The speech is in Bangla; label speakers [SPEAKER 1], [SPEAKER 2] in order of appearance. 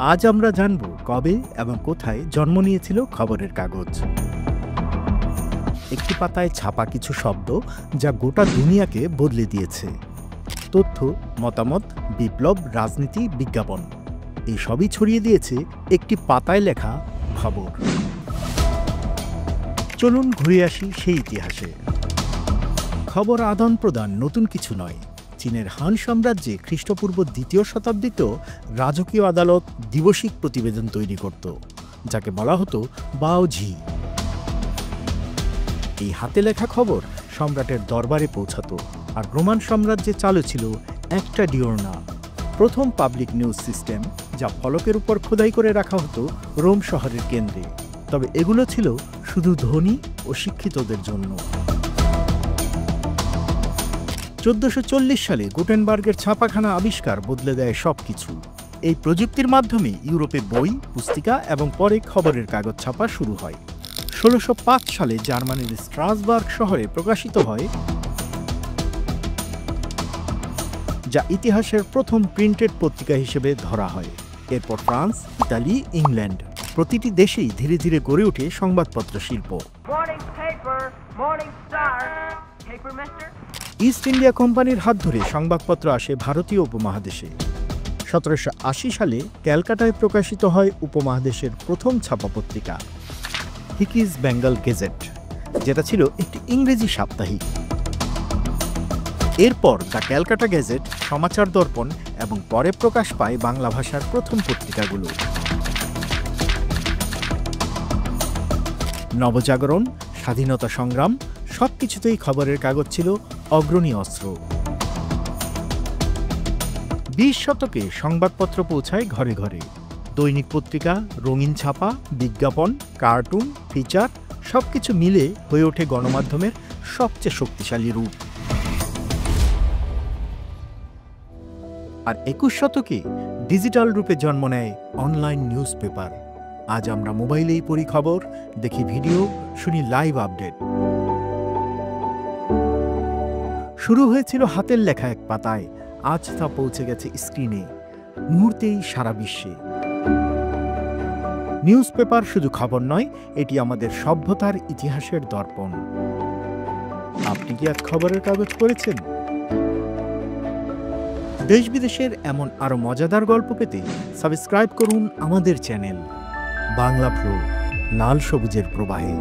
[SPEAKER 1] আজ আমরা জানব কবে এবং কোথায় জন্ম নিয়েছিল খবরের কাগজ। একটি পাতায় ছাপা কিছু শব্দ যা গোটা দুনিয়াকে বদলে দিয়েছে। তথ্য, মতামত, বিপ্লব, রাজনীতি, বিজ্ঞাপন এই সবই ছড়িয়ে দিয়েছে একটি পাতায় লেখা খবর। চলুন ঘুরে আসি সেই ইতিহাসে। খবর আদান প্রদান নতুন কিছু নয়। চীনের হান সাম্রাজ্যে খ্রিস্টপূর্ব ২য় শতাব্দীতেও রাজকীয় আদালত দিবসিক প্রতিবেদন তৈরি করত, যাকে বলা হতো বাওঝি। এই হাতে লেখা খবর সম্রাটের দরবারে পৌঁছাতো, আর রোমান সাম্রাজ্যে চালু ছিল একটা ডিওর্না, প্রথম পাবলিক নিউজ সিস্টেম, যা ফলকের উপর খোদাই করে রাখা হতো রোম শহরের কেন্দ্রে। তবে এগুলো ছিল শুধু ধনী ও শিক্ষিতদের জন্য। ১৪৪০ সালে গুটেনবার্গের ছাপাখানা আবিষ্কার বদলে দেয় সবকিছু। এই প্রযুক্তির মাধ্যমে ইউরোপে বই, পুস্তিকা এবং পরে খবরের কাগজ ছাপা শুরু হয়। ১৬০৫ সালে জার্মানির স্ট্রাসবার্গ শহরে প্রকাশিত হয়, যা ইতিহাসের প্রথম প্রিন্টেড পত্রিকা হিসেবে ধরা হয়। এরপর ফ্রান্স, ইতালি, ইংল্যান্ড প্রতিটি দেশেই ধীরে ধীরে গড়ে ওঠে সংবাদপত্র শিল্প। ইস্ট ইন্ডিয়া কোম্পানির হাত ধরে সংবাদপত্র আসে ভারতীয় উপমহাদেশে। ১৭৮০ সালে ক্যালকাটায় প্রকাশিত হয় উপমহাদেশের প্রথম ছাপা পত্রিকা হিকিজ বেঙ্গল গেজেট, যেটা ছিল একটি ইংরেজি সাপ্তাহিক। এরপর দ্য ক্যালকাটা গেজেট, সমাচার দর্পণ এবং পরে প্রকাশ পায় বাংলা ভাষার প্রথম পত্রিকাগুলো। নবজাগরণ, স্বাধীনতা সংগ্রাম সবকিছুতেই খবরের কাগজ ছিল অগ্রণী অস্ত্র। ২০ শতকে সংবাদপত্র পৌঁছায় ঘরে ঘরে। দৈনিক পত্রিকা, রঙিন ছাপা, বিজ্ঞাপন, কার্টুন, ফিচার সবকিছু মিলে হয়ে ওঠে গণমাধ্যমের সবচেয়ে শক্তিশালী রূপ। আর ২১ শতকে ডিজিটাল রূপে জন্ম নেয় অনলাইন নিউজ পেপার। আজ আমরা মোবাইলেই পড়ি খবর, দেখি ভিডিও, শুনি লাইভ আপডেট। শুরু হয়েছিল হাতের লেখা এক পাতায়, আজ তা পৌঁছে গেছে স্ক্রিনে, মুহূর্তেই সারা বিশ্বে। নিউজ পেপার শুধু খবর নয়, এটি আমাদের সভ্যতার ইতিহাসের দর্পণ। আপনি কি আজ খবরের কাগজ পড়েছেন? দেশ বিদেশের এমন আরো মজাদার গল্প পেতে সাবস্ক্রাইব করুন আমাদের চ্যানেল বাংলা ফ্লো, লাল সবুজের প্রবাহে।